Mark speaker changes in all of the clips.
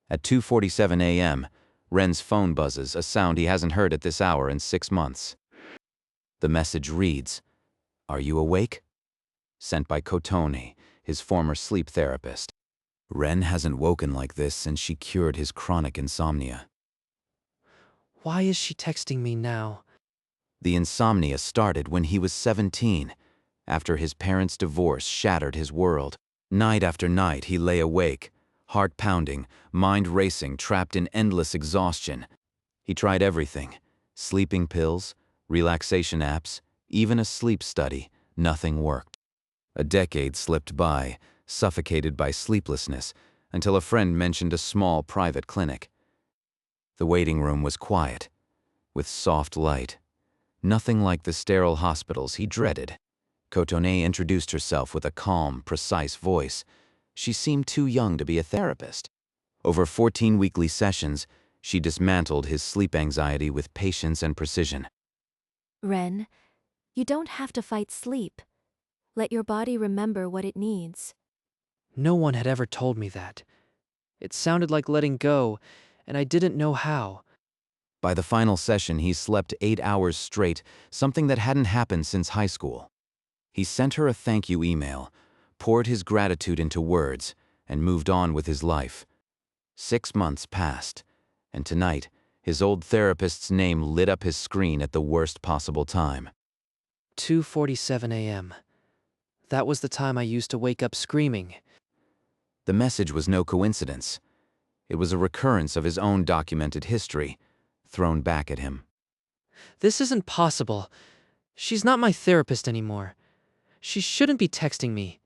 Speaker 1: At 2:47 a.m., Ren's phone buzzes, a sound he hasn't heard at this hour in 6 months. The message reads, "Are you awake?" Sent by Kotone, his former sleep therapist. Ren hasn't woken like this since she cured his chronic insomnia.
Speaker 2: Why is she texting me now?
Speaker 1: The insomnia started when he was 17, after his parents' divorce shattered his world. Night after night he lay awake, heart pounding, mind racing, trapped in endless exhaustion. He tried everything: sleeping pills, relaxation apps, even a sleep study. Nothing worked. A decade slipped by, suffocated by sleeplessness, until a friend mentioned a small private clinic. The waiting room was quiet, with soft light. Nothing like the sterile hospitals he dreaded. Kotone introduced herself with a calm, precise voice. She seemed too young to be a therapist. Over 14 weekly sessions, she dismantled his sleep anxiety with patience and precision.
Speaker 3: Ren, you don't have to fight sleep. Let your body remember what it needs.
Speaker 2: No one had ever told me that. It sounded like letting go, and I didn't know how.
Speaker 1: By the final session, he slept 8 hours straight, something that hadn't happened since high school. He sent her a thank you email, poured his gratitude into words, and moved on with his life. 6 months passed, and tonight, his old therapist's name lit up his screen at the worst possible time.
Speaker 2: 2:47 a.m. That was the time I used to wake up screaming.
Speaker 1: The message was no coincidence. It was a recurrence of his own documented history, thrown back at him.
Speaker 2: This isn't possible. She's not my therapist anymore. She shouldn't be texting me.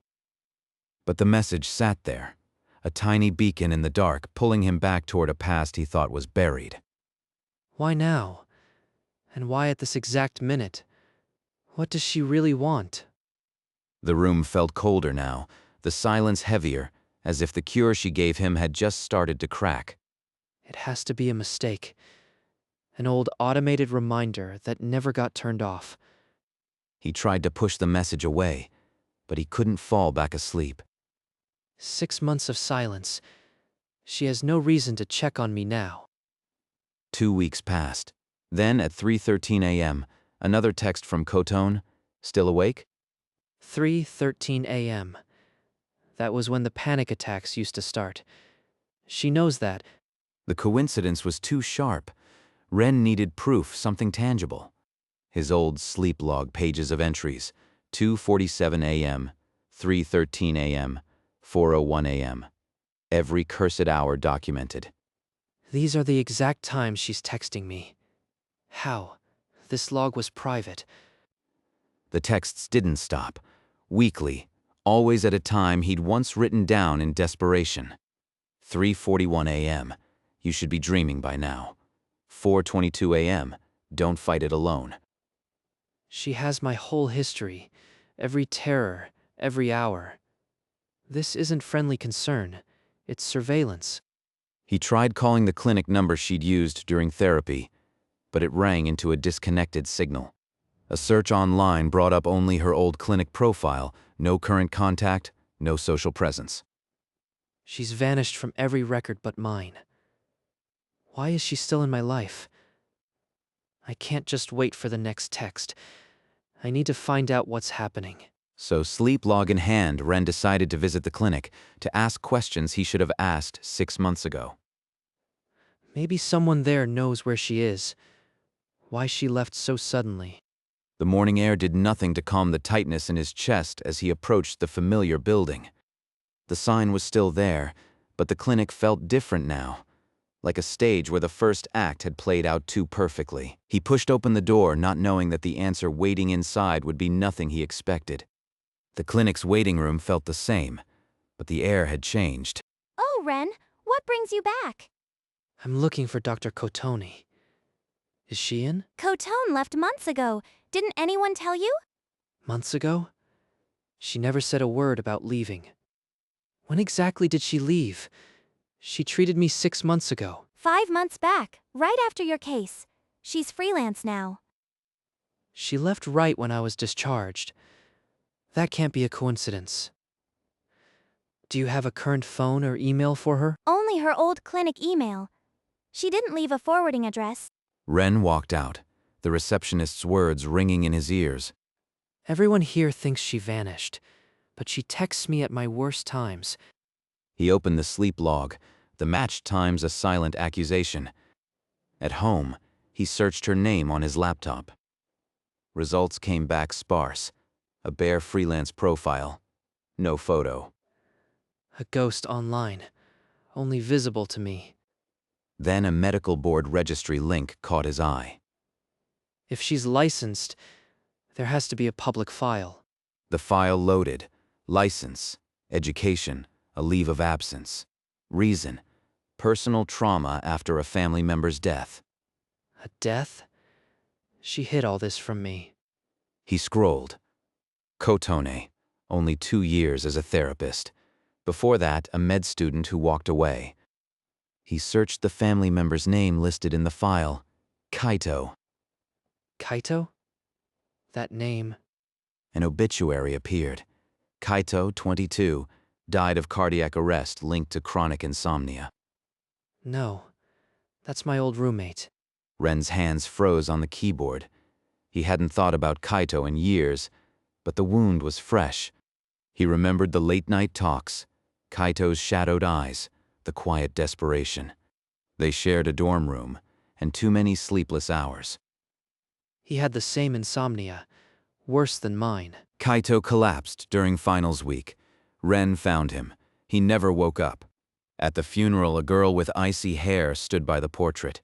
Speaker 1: But the message sat there, a tiny beacon in the dark, pulling him back toward a past he thought was buried.
Speaker 2: Why now? And why at this exact minute? What does she really want?
Speaker 1: The room felt colder now, the silence heavier, as if the cure she gave him had just started to crack.
Speaker 2: It has to be a mistake. An old automated reminder that never got turned off.
Speaker 1: He tried to push the message away, but he couldn't fall back asleep.
Speaker 2: 6 months of silence. She has no reason to check on me now.
Speaker 1: 2 weeks passed. Then, at 3:13 a.m., another text from Kotone. Still awake?
Speaker 2: 3:13 a.m. That was when the panic attacks used to start. She knows that.
Speaker 1: The coincidence was too sharp. Ren needed proof, something tangible. His old sleep log pages of entries: 2:47 a.m., 3:13 a.m., 4:01 a.m. Every cursed hour documented.
Speaker 2: These are the exact times she's texting me. How? This log was private.
Speaker 1: The texts didn't stop. Weekly, always at a time he'd once written down in desperation. 3:41 a.m. You should be dreaming by now. 4:22 a.m. Don't fight it alone.
Speaker 2: She has my whole history, every terror, every hour. This isn't friendly concern, it's surveillance.
Speaker 1: He tried calling the clinic number she'd used during therapy, but it rang into a disconnected signal. A search online brought up only her old clinic profile, no current contact, no social presence.
Speaker 2: She's vanished from every record but mine. Why is she still in my life? I can't just wait for the next text. I need to find out what's happening.
Speaker 1: So, sleep log in hand, Ren decided to visit the clinic to ask questions he should have asked 6 months ago.
Speaker 2: Maybe someone there knows where she is. Why she left so suddenly.
Speaker 1: The morning air did nothing to calm the tightness in his chest as he approached the familiar building. The sign was still there, but the clinic felt different now, like a stage where the first act had played out too perfectly. He pushed open the door, not knowing that the answer waiting inside would be nothing he expected. The clinic's waiting room felt the same, but the air had changed.
Speaker 3: Oh, Ren, what brings you back?
Speaker 2: I'm looking for Dr. Kotone. Is she in?
Speaker 3: Kotone left months ago. Didn't anyone tell you?
Speaker 2: Months ago? She never said a word about leaving. When exactly did she leave? She treated me 6 months ago.
Speaker 3: 5 months back, right after your case. She's freelance now.
Speaker 2: She left right when I was discharged. That can't be a coincidence. Do you have a current phone or email for her?
Speaker 3: Only
Speaker 4: only her old clinic email. She didn't leave a forwarding address.
Speaker 1: Ren walked out, the receptionist's words ringing in his ears.
Speaker 2: Everyone here thinks she vanished, but she texts me at my worst times.
Speaker 1: He opened the sleep log, the matched times a silent accusation. At home, he searched her name on his laptop. Results came back sparse. A bare freelance profile. No photo.
Speaker 2: A ghost online, only visible to me.
Speaker 1: Then a medical board registry link caught his eye.
Speaker 2: If she's licensed, there has to be a public file.
Speaker 1: The file loaded. License, education, a leave of absence. Reason, personal trauma after a family member's death.
Speaker 2: A death? She hid all this from me.
Speaker 1: He scrolled. Kotone, only 2 years as a therapist. Before that, a med student who walked away. He searched the family member's name listed in the file. Kaito.
Speaker 2: Kaito? That name.
Speaker 1: An obituary appeared. Kaito, 22, died of cardiac arrest linked to chronic insomnia.
Speaker 2: No, that's my old roommate.
Speaker 1: Ren's hands froze on the keyboard. He hadn't thought about Kaito in years, but the wound was fresh. He remembered the late-night talks, Kaito's shadowed eyes, the quiet desperation. They shared a dorm room, and too many sleepless hours.
Speaker 2: He had the same insomnia, worse than mine.
Speaker 1: Kaito collapsed during finals week. Ren found him. He never woke up. At the funeral, a girl with icy hair stood by the portrait.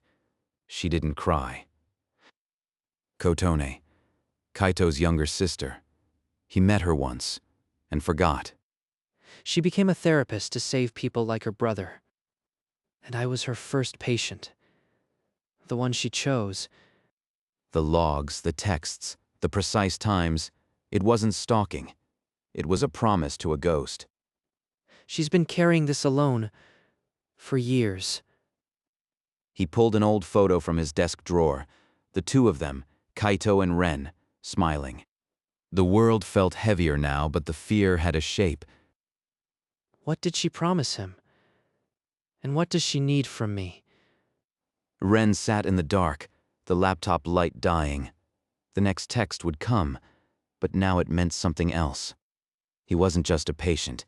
Speaker 1: She didn't cry. Kotone, Kaito's younger sister. He met her once, and forgot.
Speaker 2: She became a therapist to save people like her brother. And I was her first patient. The one she chose.
Speaker 1: The logs, the texts, the precise times, it wasn't stalking. It was a promise to a ghost.
Speaker 2: She's been carrying this alone for years.
Speaker 1: He pulled an old photo from his desk drawer, the two of them, Kaito and Ren, smiling. The world felt heavier now, but the fear had a shape.
Speaker 2: What did she promise him? And what does she need from me?
Speaker 1: Ren sat in the dark, the laptop light dying. The next text would come, but now it meant something else. He wasn't just a patient.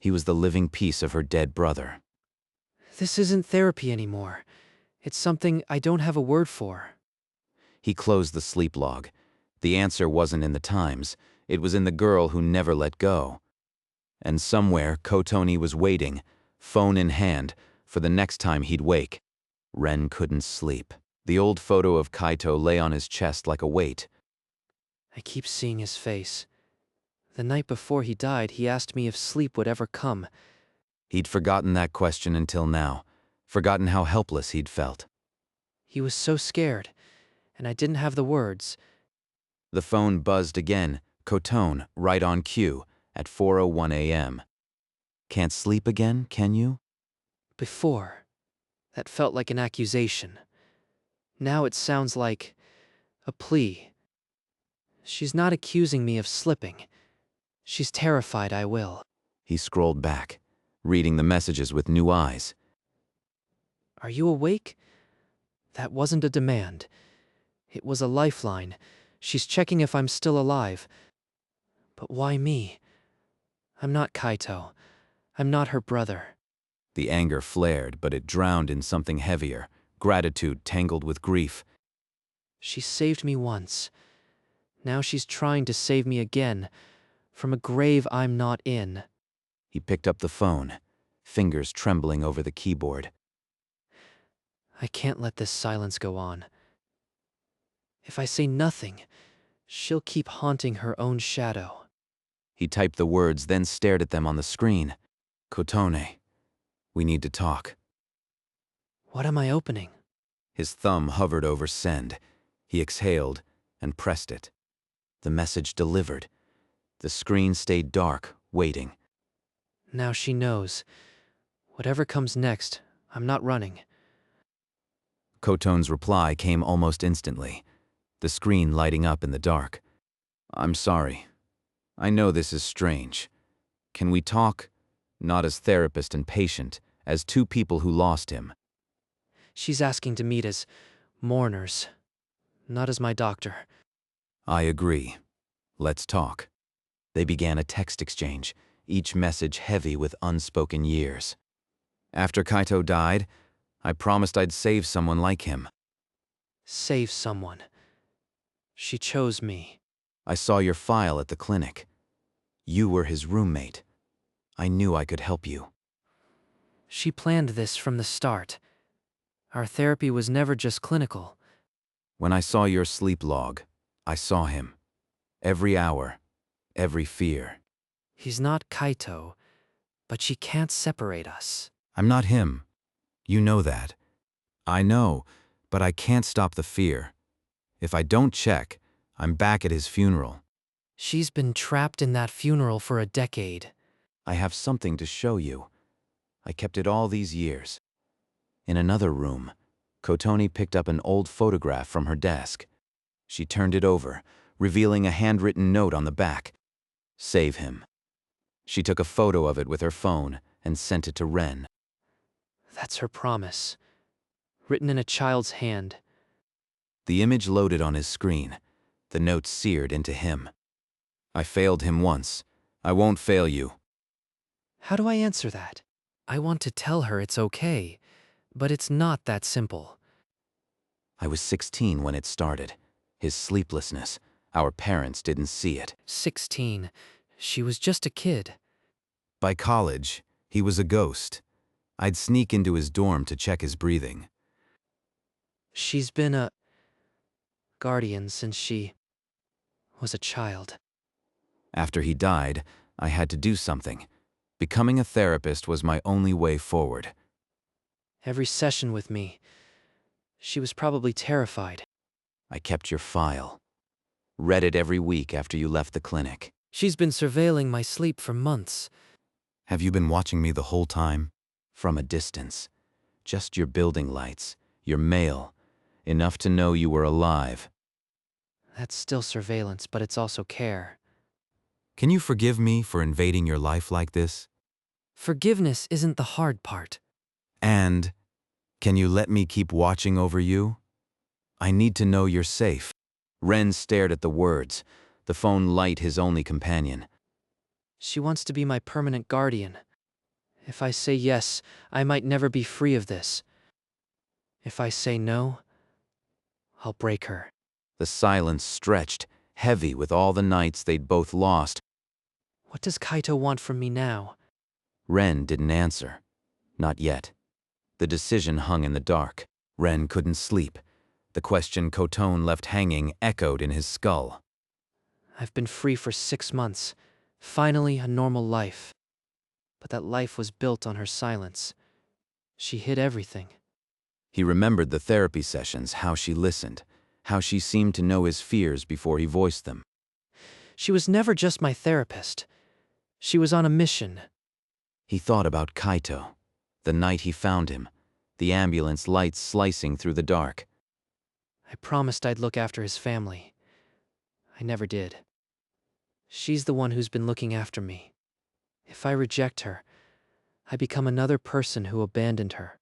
Speaker 1: He was the living piece of her dead brother.
Speaker 2: This isn't therapy anymore. It's something I don't have a word for.
Speaker 1: He closed the sleep log. The answer wasn't in the times. It was in the girl who never let go. And somewhere, Kotone was waiting, phone in hand, for the next time he'd wake. Ren couldn't sleep. The old photo of Kaito lay on his chest like a weight.
Speaker 2: I keep seeing his face. The night before he died, he asked me if sleep would ever come.
Speaker 1: He'd forgotten that question until now, forgotten how helpless he'd felt.
Speaker 2: He was so scared, and I didn't have the words.
Speaker 1: The phone buzzed again, Kotone, right on cue, at 4:01 a.m. Can't sleep again, can you?
Speaker 2: Before, that felt like an accusation. Now it sounds like a plea. She's not accusing me of slipping. She's terrified I will.
Speaker 1: He scrolled back, reading the messages with new eyes.
Speaker 2: Are you awake? That wasn't a demand. It was a lifeline. She's checking if I'm still alive. But why me? I'm not Kaito. I'm not her brother.
Speaker 1: The anger flared, but it drowned in something heavier, gratitude tangled with grief.
Speaker 2: She saved me once. Now she's trying to save me again, from a grave I'm not in.
Speaker 1: He picked up the phone, fingers trembling over the keyboard.
Speaker 2: I can't let this silence go on. If I say nothing, she'll keep haunting her own shadow.
Speaker 1: He typed the words, then stared at them on the screen. Kotone, we need to talk.
Speaker 2: What am I opening?
Speaker 1: His thumb hovered over send. He exhaled and pressed it. The message delivered. The screen stayed dark, waiting.
Speaker 2: Now she knows. Whatever comes next, I'm not running.
Speaker 1: Kotone's reply came almost instantly, the screen lighting up in the dark. I'm sorry. I know this is strange. Can we talk, not as therapist and patient, as two people who lost him.
Speaker 2: She's asking to meet as mourners, not as my doctor.
Speaker 1: I agree. Let's talk. They began a text exchange, each message heavy with unspoken years. After Kaito died, I promised I'd save someone like him.
Speaker 2: Save someone. She chose me.
Speaker 1: I saw your file at the clinic. You were his roommate. I knew I could help you.
Speaker 2: She planned this from the start. Our therapy was never just clinical.
Speaker 1: When I saw your sleep log, I saw him. Every hour, every fear.
Speaker 2: He's not Kaito, but she can't separate us.
Speaker 1: I'm not him. You know that. I know, but I can't stop the fear. If I don't check, I'm back at his funeral.
Speaker 2: She's been trapped in that funeral for a decade.
Speaker 1: I have something to show you. I kept it all these years. In another room, Kotoni picked up an old photograph from her desk. She turned it over, revealing a handwritten note on the back. Save him. She took a photo of it with her phone and sent it to Ren.
Speaker 2: That's her promise. Written in a child's hand.
Speaker 1: The image loaded on his screen. The note seared into him. I failed him once. I won't fail you.
Speaker 2: How do I answer that? I want to tell her it's okay, but it's not that simple.
Speaker 1: I was 16 when it started. His sleeplessness. Our parents didn't see it.
Speaker 2: 16. She was just a kid.
Speaker 1: By college, he was a ghost. I'd sneak into his dorm to check his breathing.
Speaker 2: She's been a guardian since she was a child.
Speaker 1: After he died, I had to do something. Becoming a therapist was my only way forward.
Speaker 2: Every session with me, she was probably terrified.
Speaker 1: I kept your file. Read it every week after you left the clinic.
Speaker 2: She's been surveilling my sleep for months.
Speaker 1: Have you been watching me the whole time? From a distance. Just your building lights, your mail. Enough to know you were alive.
Speaker 2: That's still surveillance, but it's also care.
Speaker 1: Can you forgive me for invading your life like this?
Speaker 2: Forgiveness isn't the hard part.
Speaker 1: And, can you let me keep watching over you? I need to know you're safe. Ren stared at the words, the phone light his only companion.
Speaker 2: She wants to be my permanent guardian. If I say yes, I might never be free of this. If I say no, I'll break her.
Speaker 1: The silence stretched, heavy with all the nights they'd both lost.
Speaker 2: What does Kaito want from me now?
Speaker 1: Ren didn't answer. Not yet. The decision hung in the dark. Ren couldn't sleep. The question Kotone left hanging echoed in his skull.
Speaker 2: I've been free for 6 months. Finally, a normal life. But that life was built on her silence. She hid everything.
Speaker 1: He remembered the therapy sessions, how she listened, how she seemed to know his fears before he voiced them.
Speaker 2: She was never just my therapist. She was on a mission.
Speaker 1: He thought about Kaito, the night he found him, the ambulance lights slicing through the dark.
Speaker 2: I promised I'd look after his family. I never did. She's the one who's been looking after me. If I reject her, I become another person who abandoned her.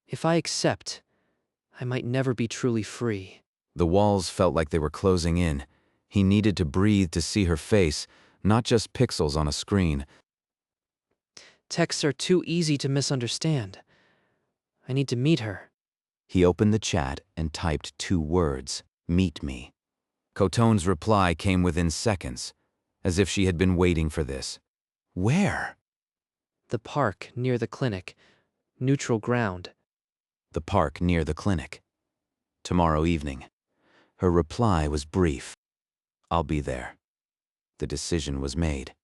Speaker 2: If I accept, I might never be truly free.
Speaker 1: The walls felt like they were closing in. He needed to breathe to see her face, not just pixels on a screen.
Speaker 2: Texts are too easy to misunderstand. I need to meet her.
Speaker 1: He opened the chat and typed 2 words, "Meet me." Kotone's reply came within seconds, as if she had been waiting for this. Where?
Speaker 2: The park near the clinic. Neutral ground.
Speaker 1: The park near the clinic. Tomorrow evening. Her reply was brief. I'll be there. The decision was made.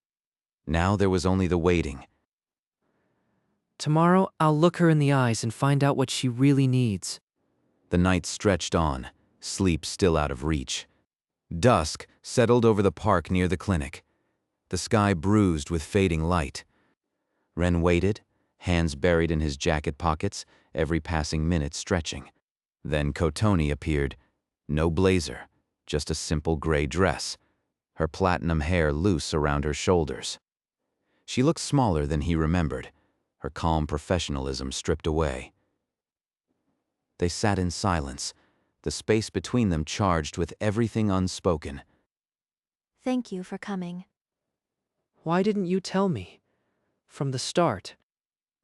Speaker 1: Now there was only the waiting.
Speaker 2: Tomorrow, I'll look her in the eyes and find out what she really needs.
Speaker 1: The night stretched on, sleep still out of reach. Dusk settled over the park near the clinic. The sky bruised with fading light. Ren waited, hands buried in his jacket pockets, every passing minute stretching. Then Kotoni appeared. No blazer, just a simple gray dress, her platinum hair loose around her shoulders. She looked smaller than he remembered, her calm professionalism stripped away. They sat in silence, the space between them charged with everything unspoken.
Speaker 3: Thank you for coming.
Speaker 2: Why didn't you tell me? From the start.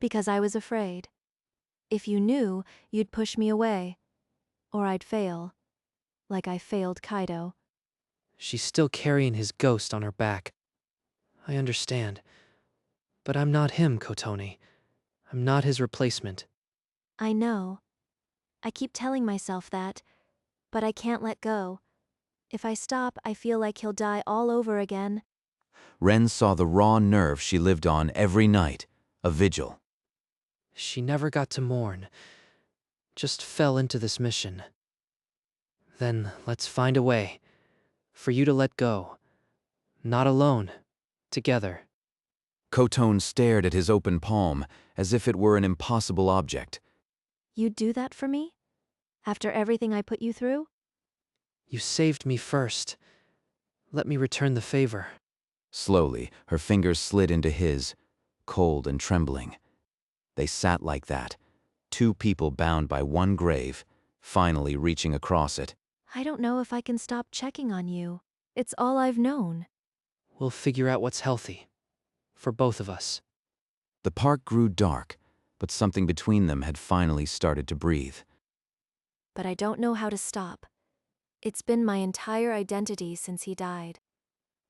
Speaker 3: Because I was afraid. If you knew, you'd push me away. Or I'd fail. Like I failed Kaido.
Speaker 2: She's still carrying his ghost on her back. I understand. But I'm not him, Kotone. I'm not his replacement.
Speaker 3: I know. I keep telling myself that, but I can't let go. If I stop, I feel like he'll die all over again.
Speaker 1: Ren saw the raw nerve she lived on every night, a vigil.
Speaker 2: She never got to mourn. Just fell into this mission. Then let's find a way. For you to let go. Not alone. Together.
Speaker 1: Kotone stared at his open palm as if it were an impossible object.
Speaker 3: You'd do that for me? After everything I put you through?
Speaker 2: You saved me first. Let me return the favor.
Speaker 1: Slowly, her fingers slid into his, cold and trembling. They sat like that, two people bound by one grave, finally reaching across it.
Speaker 3: I don't know if I can stop checking on you. It's all I've known.
Speaker 2: We'll figure out what's healthy. For both of us.
Speaker 1: The park grew dark, but something between them had finally started to breathe.
Speaker 3: But I don't know how to stop. It's been my entire identity since he died.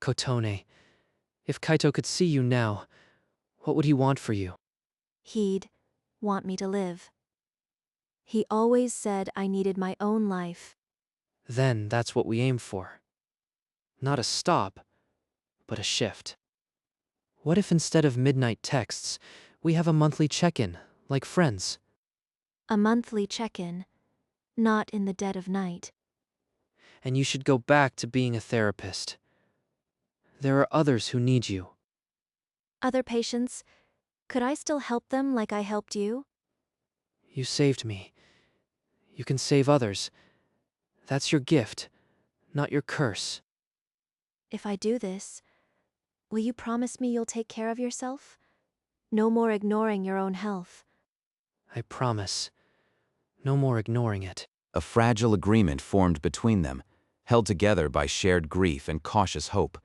Speaker 2: Kotone, if Kaito could see you now, what would he want for you?
Speaker 3: He'd want me to live. He always said I needed my own life.
Speaker 2: Then that's what we aim for. Not a stop, but a shift. What if instead of midnight texts, we have a monthly check-in, like friends?
Speaker 3: A monthly check-in, not in the dead of night.
Speaker 2: And you should go back to being a therapist. There are others who need you.
Speaker 3: Other patients, could I still help them like I helped you?
Speaker 2: You saved me. You can save others. That's your gift, not your curse.
Speaker 3: If I do this, will you promise me you'll take care of yourself? No more ignoring your own health.
Speaker 2: I promise. No more ignoring it.
Speaker 1: A fragile agreement formed between them, held together by shared grief and cautious hope.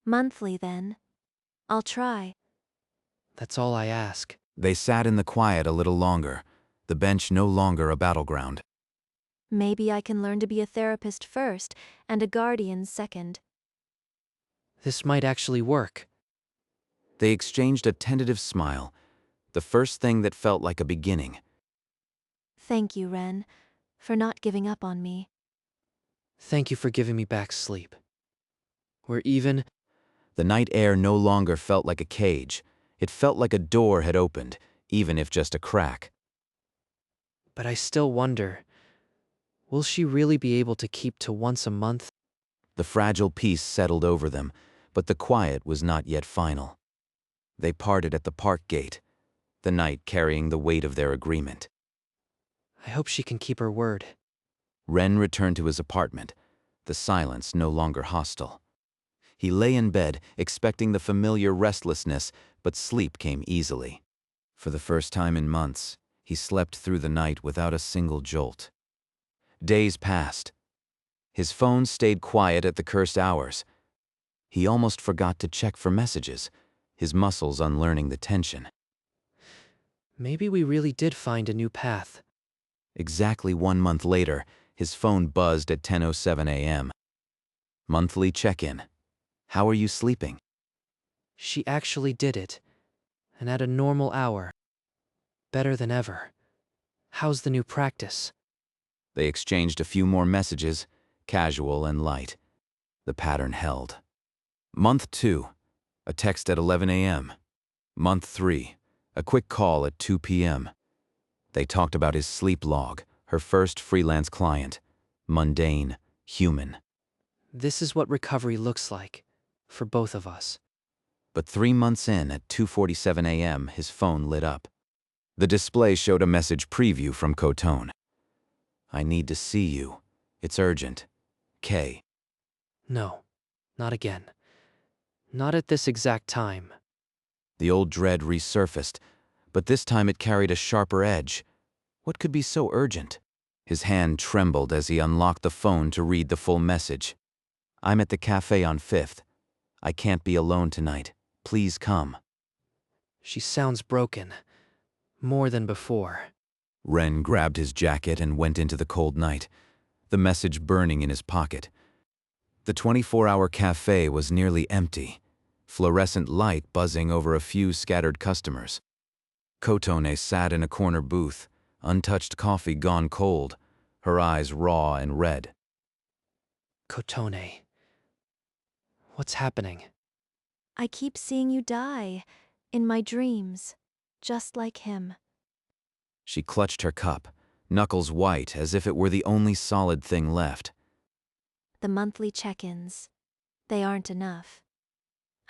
Speaker 3: Monthly, then. I'll try.
Speaker 2: That's all I ask.
Speaker 1: They sat in the quiet a little longer, the bench no longer a battleground.
Speaker 3: Maybe I can learn to be a therapist first and a guardian second.
Speaker 2: This might actually work.
Speaker 1: They exchanged a tentative smile, the first thing that felt like a beginning.
Speaker 3: Thank you, Ren, for not giving up on me.
Speaker 2: Thank you for giving me back sleep. We're even.
Speaker 1: The night air no longer felt like a cage. It felt like a door had opened, even if just a crack.
Speaker 2: But I still wonder, will she really be able to keep to once a month?
Speaker 1: The fragile peace settled over them, but the quiet was not yet final. They parted at the park gate, the night carrying the weight of their agreement.
Speaker 2: I hope she can keep her word.
Speaker 1: Ren returned to his apartment, the silence no longer hostile. He lay in bed, expecting the familiar restlessness, but sleep came easily. For the first time in months, he slept through the night without a single jolt. Days passed. His phone stayed quiet at the cursed hours. He almost forgot to check for messages, his muscles unlearning the tension.
Speaker 2: Maybe we really did find a new path.
Speaker 1: Exactly 1 month later, his phone buzzed at 10:07 a.m. Monthly check-in. How are you sleeping?
Speaker 2: She actually did it. And at a normal hour. Better than ever. How's the new practice?
Speaker 1: They exchanged a few more messages, casual and light. The pattern held. Month 2, a text at 11 a.m. Month 3, a quick call at 2 p.m. They talked about his sleep log, her first freelance client. Mundane, human.
Speaker 2: This is what recovery looks like. For both of us.
Speaker 1: But 3 months in, at 2:47 a.m., his phone lit up. The display showed a message preview from Kotone. I need to see you. It's urgent. K.
Speaker 2: No. Not again. Not at this exact time.
Speaker 1: The old dread resurfaced, but this time it carried a sharper edge. What could be so urgent? His hand trembled as he unlocked the phone to read the full message. "I'm at the cafe on 5th. I can't be alone tonight. Please come."
Speaker 2: She sounds broken. More than before.
Speaker 1: Ren grabbed his jacket and went into the cold night, the message burning in his pocket. The 24-hour cafe was nearly empty, fluorescent light buzzing over a few scattered customers. Kotone sat in a corner booth, untouched coffee gone cold, her eyes raw and red.
Speaker 2: Kotone. What's happening?
Speaker 3: I keep seeing you die, in my dreams, just like him.
Speaker 1: She clutched her cup, knuckles white as if it were the only solid thing left.
Speaker 3: The monthly check-ins. They aren't enough.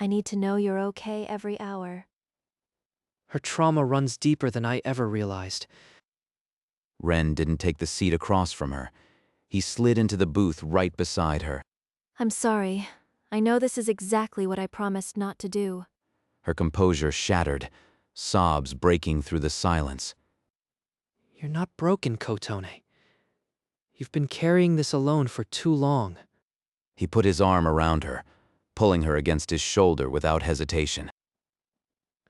Speaker 3: I need to know you're okay every hour.
Speaker 2: Her trauma runs deeper than I ever realized.
Speaker 1: Ren didn't take the seat across from her. He slid into the booth right beside her.
Speaker 3: I'm sorry. I know this is exactly what I promised not to do.
Speaker 1: Her composure shattered, sobs breaking through the silence.
Speaker 2: You're not broken, Kotone. You've been carrying this alone for too long.
Speaker 1: He put his arm around her, pulling her against his shoulder without hesitation.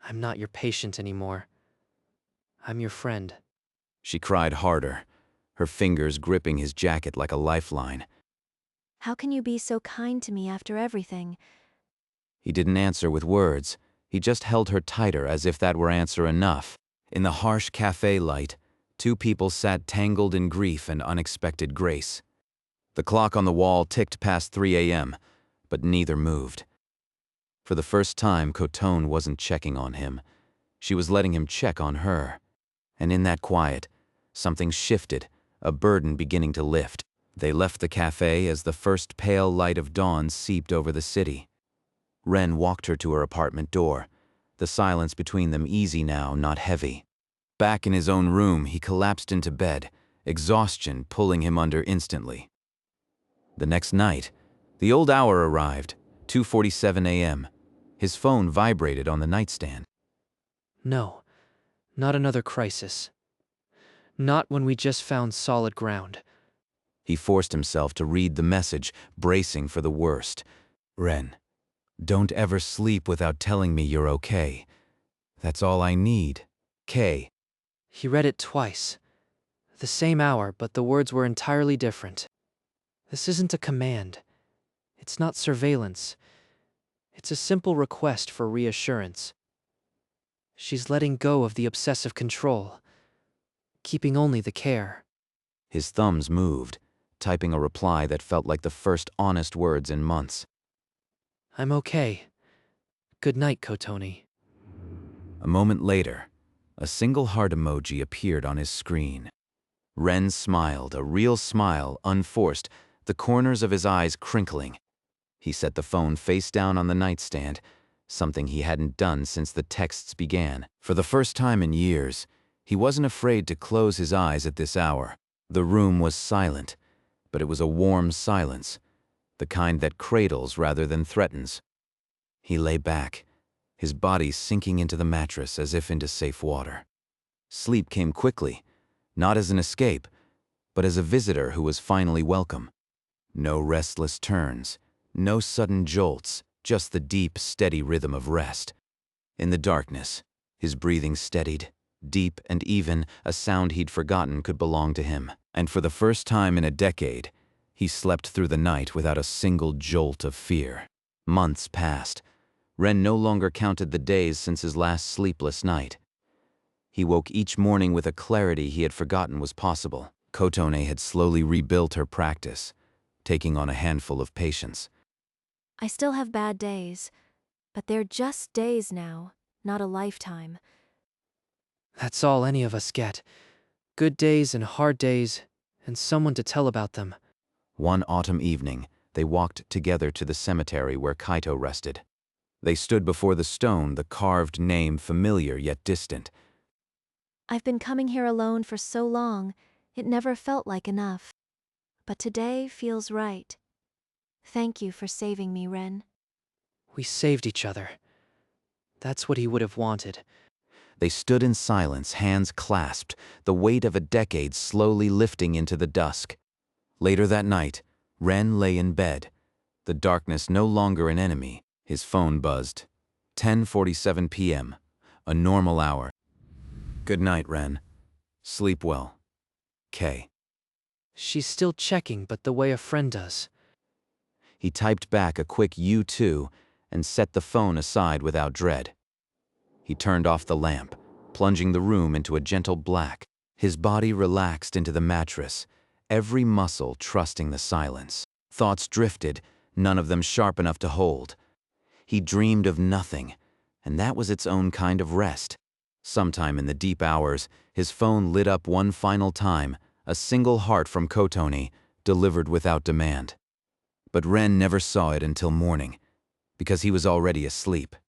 Speaker 2: I'm not your patient anymore. I'm your friend.
Speaker 1: She cried harder, her fingers gripping his jacket like a lifeline.
Speaker 3: How can you be so kind to me after everything?
Speaker 1: He didn't answer with words. He just held her tighter as if that were answer enough. In the harsh cafe light, two people sat tangled in grief and unexpected grace. The clock on the wall ticked past 3 a.m., but neither moved. For the first time, Kotone wasn't checking on him. She was letting him check on her. And in that quiet, something shifted, a burden beginning to lift. They left the cafe as the first pale light of dawn seeped over the city. Ren walked her to her apartment door, the silence between them easy now, not heavy. Back in his own room, he collapsed into bed, exhaustion pulling him under instantly. The next night, the old hour arrived, 2:47 a.m. His phone vibrated on the nightstand.
Speaker 2: No, not another crisis. Not when we just found solid ground.
Speaker 1: He forced himself to read the message, bracing for the worst. "Ren, don't ever sleep without telling me you're okay. That's all I need. K."
Speaker 2: He read it twice. The same hour, but the words were entirely different. This isn't a command. It's not surveillance. It's a simple request for reassurance. She's letting go of the obsessive control, keeping only the care.
Speaker 1: His thumbs moved, typing a reply that felt like the first honest words in months.
Speaker 2: I'm okay. Good night, Kotone.
Speaker 1: A moment later, a single heart emoji appeared on his screen. Ren smiled, a real smile, unforced, the corners of his eyes crinkling. He set the phone face down on the nightstand, something he hadn't done since the texts began. For the first time in years, he wasn't afraid to close his eyes at this hour. The room was silent, but it was a warm silence, the kind that cradles rather than threatens. He lay back, his body sinking into the mattress as if into safe water. Sleep came quickly, not as an escape, but as a visitor who was finally welcome. No restless turns, no sudden jolts, just the deep, steady rhythm of rest. In the darkness, his breathing steadied, deep and even, a sound he'd forgotten could belong to him. And for the first time in a decade, he slept through the night without a single jolt of fear. Months passed. Ren no longer counted the days since his last sleepless night. He woke each morning with a clarity he had forgotten was possible. Kotone had slowly rebuilt her practice, taking on a handful of patients.
Speaker 3: I still have bad days, but they're just days now, not a lifetime.
Speaker 2: That's all any of us get. Good days and hard days, and someone to tell about them.
Speaker 1: One autumn evening, they walked together to the cemetery where Kaito rested. They stood before the stone, the carved name familiar yet distant.
Speaker 3: I've been coming here alone for so long, it never felt like enough. But today feels right. Thank you for saving me, Ren.
Speaker 2: We saved each other. That's what he would have wanted.
Speaker 1: They stood in silence, hands clasped, the weight of a decade slowly lifting into the dusk. Later that night, Ren lay in bed. The darkness no longer an enemy. His phone buzzed. 10:47 p.m., a normal hour. Good night, Ren. Sleep well. K.
Speaker 2: She's still checking, but the way a friend does.
Speaker 1: He typed back a quick "you too" and set the phone aside without dread. He turned off the lamp, plunging the room into a gentle black. His body relaxed into the mattress, every muscle trusting the silence. Thoughts drifted, none of them sharp enough to hold. He dreamed of nothing, and that was its own kind of rest. Sometime in the deep hours, his phone lit up one final time, a single heart from Kotoni, delivered without demand. But Ren never saw it until morning, because he was already asleep.